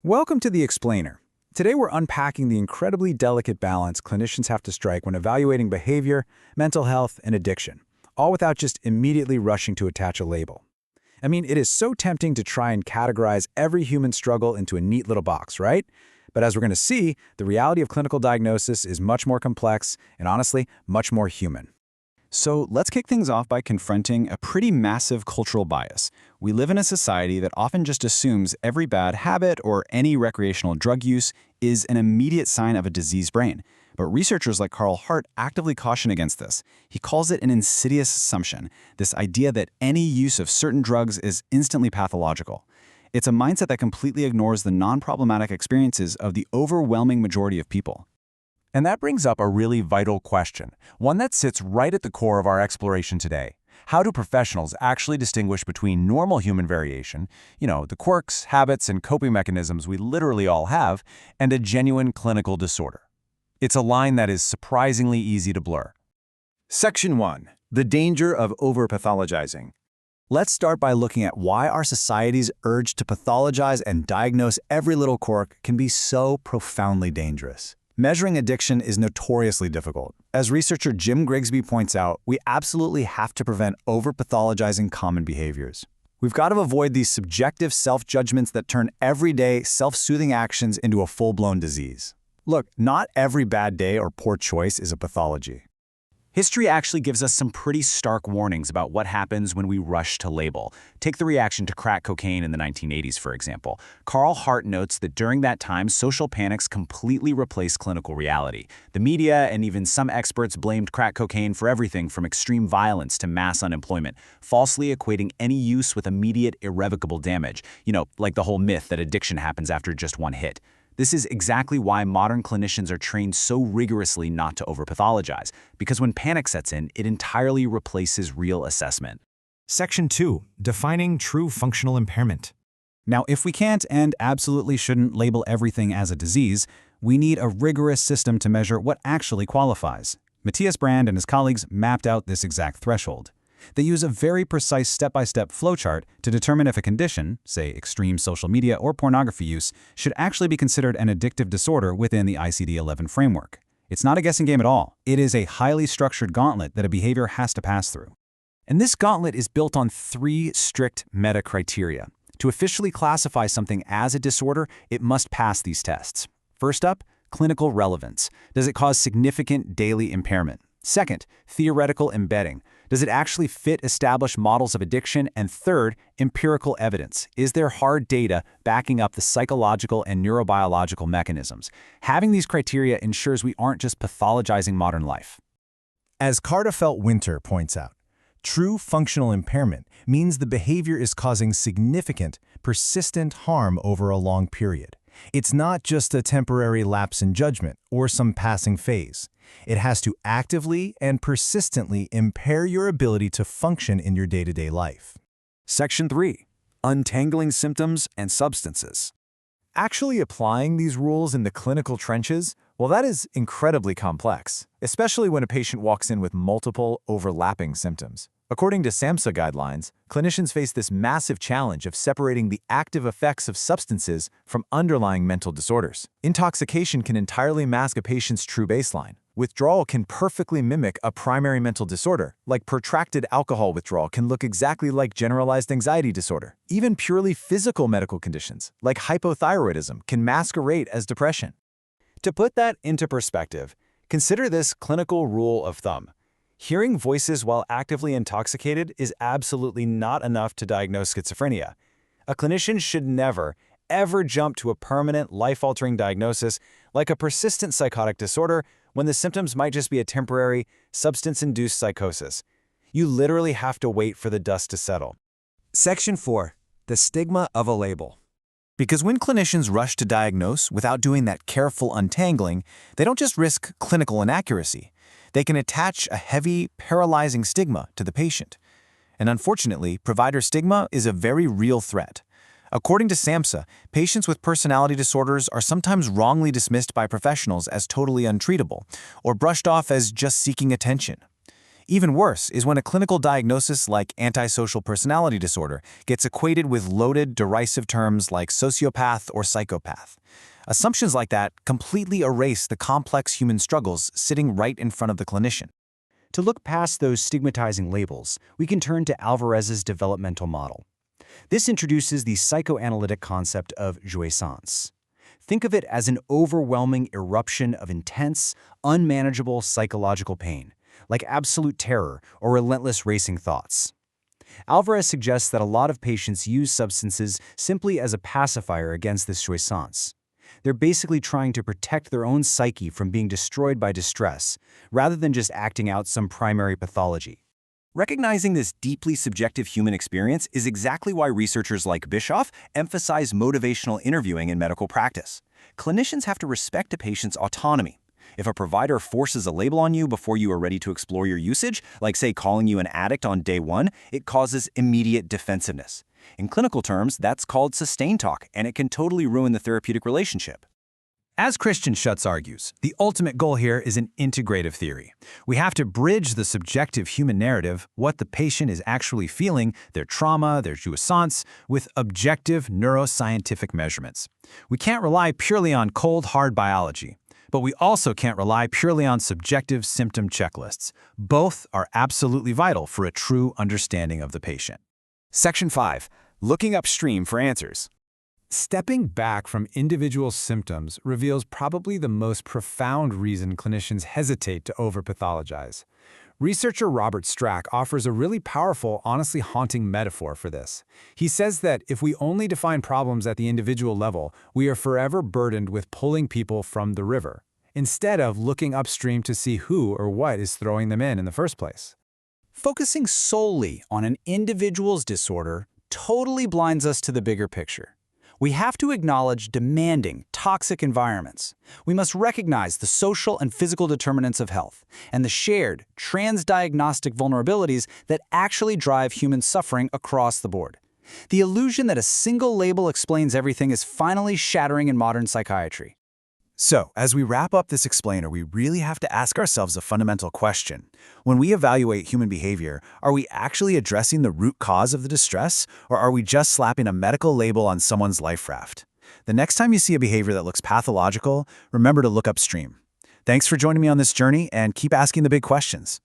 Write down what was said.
Welcome to The Explainer. Today we're unpacking the incredibly delicate balance clinicians have to strike when evaluating behavior, mental health, and addiction, all without just immediately rushing to attach a label. I mean, it is so tempting to try and categorize every human struggle into a neat little box, right? But as we're going to see, the reality of clinical diagnosis is much more complex and, honestly, much more human. So let's kick things off by confronting a pretty massive cultural bias. We live in a society that often just assumes every bad habit or any recreational drug use is an immediate sign of a diseased brain. But researchers like Carl Hart actively caution against this. He calls it an insidious assumption, this idea that any use of certain drugs is instantly pathological. It's a mindset that completely ignores the non-problematic experiences of the overwhelming majority of people. And that brings up a really vital question, one that sits right at the core of our exploration today. How do professionals actually distinguish between normal human variation, the quirks, habits, and coping mechanisms we literally all have, and a genuine clinical disorder? It's a line that is surprisingly easy to blur. Section 1. The danger of overpathologizing. Let's start by looking at why our society's urge to pathologize and diagnose every little quirk can be so profoundly dangerous. Measuring addiction is notoriously difficult. As researcher Jim Grigsby points out, we absolutely have to prevent over-pathologizing common behaviors. We've got to avoid these subjective self-judgments that turn everyday, self-soothing actions into a full-blown disease. Look, not every bad day or poor choice is a pathology. History actually gives us some pretty stark warnings about what happens when we rush to label. Take the reaction to crack cocaine in the 1980s, for example. Carl Hart notes that during that time, social panics completely replaced clinical reality. The media and even some experts blamed crack cocaine for everything from extreme violence to mass unemployment, falsely equating any use with immediate, irrevocable damage. Like the whole myth that addiction happens after just one hit. This is exactly why modern clinicians are trained so rigorously not to overpathologize, because when panic sets in, it entirely replaces real assessment. Section 2. Defining true functional impairment. Now, if we can't and absolutely shouldn't label everything as a disease, we need a rigorous system to measure what actually qualifies. Matthias Brand and his colleagues mapped out this exact threshold. They use a very precise step-by-step flowchart to determine if a condition, say extreme social media or pornography use, should actually be considered an addictive disorder within the ICD-11 framework. It's not a guessing game at all. It is a highly structured gauntlet that a behavior has to pass through. And this gauntlet is built on 3 strict meta-criteria. To officially classify something as a disorder, it must pass these tests. First up, clinical relevance. Does it cause significant daily impairment? Second, theoretical embedding. Does it actually fit established models of addiction? And third, empirical evidence. Is there hard data backing up the psychological and neurobiological mechanisms? Having these criteria ensures we aren't just pathologizing modern life. As Cardafelt-Winter points out, true functional impairment means the behavior is causing significant, persistent harm over a long period. It's not just a temporary lapse in judgment or some passing phase. It has to actively and persistently impair your ability to function in your day-to-day life. Section 3. Untangling symptoms and substances. Actually applying these rules in the clinical trenches, well, that is incredibly complex, especially when a patient walks in with multiple overlapping symptoms. According to SAMHSA guidelines, clinicians face this massive challenge of separating the active effects of substances from underlying mental disorders. Intoxication can entirely mask a patient's true baseline. Withdrawal can perfectly mimic a primary mental disorder, like protracted alcohol withdrawal can look exactly like generalized anxiety disorder. Even purely physical medical conditions, like hypothyroidism, can masquerade as depression. To put that into perspective, consider this clinical rule of thumb. Hearing voices while actively intoxicated is absolutely not enough to diagnose schizophrenia. A clinician should never, ever jump to a permanent, life-altering diagnosis like a persistent psychotic disorder when the symptoms might just be a temporary, substance-induced psychosis. You literally have to wait for the dust to settle. Section 4. The stigma of a label. Because when clinicians rush to diagnose without doing that careful untangling, they don't just risk clinical inaccuracy. They can attach a heavy, paralyzing stigma to the patient. And unfortunately, provider stigma is a very real threat. According to SAMHSA, patients with personality disorders are sometimes wrongly dismissed by professionals as totally untreatable or brushed off as just seeking attention. Even worse is when a clinical diagnosis like antisocial personality disorder gets equated with loaded, derisive terms like sociopath or psychopath. Assumptions like that completely erase the complex human struggles sitting right in front of the clinician. To look past those stigmatizing labels, we can turn to Alvarez's developmental model. This introduces the psychoanalytic concept of jouissance. Think of it as an overwhelming eruption of intense, unmanageable psychological pain, like absolute terror or relentless racing thoughts. Alvarez suggests that a lot of patients use substances simply as a pacifier against this jouissance. They're basically trying to protect their own psyche from being destroyed by distress, rather than just acting out some primary pathology. Recognizing this deeply subjective human experience is exactly why researchers like Bischoff emphasize motivational interviewing in medical practice. Clinicians have to respect a patient's autonomy. If a provider forces a label on you before you are ready to explore your usage, like say calling you an addict on day one, it causes immediate defensiveness. In clinical terms, that's called sustained talk, and it can totally ruin the therapeutic relationship. As Christian Schutz argues, the ultimate goal here is an integrative theory. We have to bridge the subjective human narrative, what the patient is actually feeling, their trauma, their jouissance, with objective neuroscientific measurements. We can't rely purely on cold, hard biology, but we also can't rely purely on subjective symptom checklists. Both are absolutely vital for a true understanding of the patient. Section 5. Looking upstream for answers. Stepping back from individual symptoms reveals probably the most profound reason clinicians hesitate to overpathologize. Researcher Robert Strack offers a really powerful, honestly haunting metaphor for this. He says that if we only define problems at the individual level, we are forever burdened with pulling people from the river, instead of looking upstream to see who or what is throwing them in the first place. Focusing solely on an individual's disorder totally blinds us to the bigger picture. We have to acknowledge demanding, toxic environments. We must recognize the social and physical determinants of health and the shared, transdiagnostic vulnerabilities that actually drive human suffering across the board. The illusion that a single label explains everything is finally shattering in modern psychiatry. So, as we wrap up this explainer, we really have to ask ourselves a fundamental question. When we evaluate human behavior, are we actually addressing the root cause of the distress, or are we just slapping a medical label on someone's life raft? The next time you see a behavior that looks pathological, remember to look upstream. Thanks for joining me on this journey, and keep asking the big questions.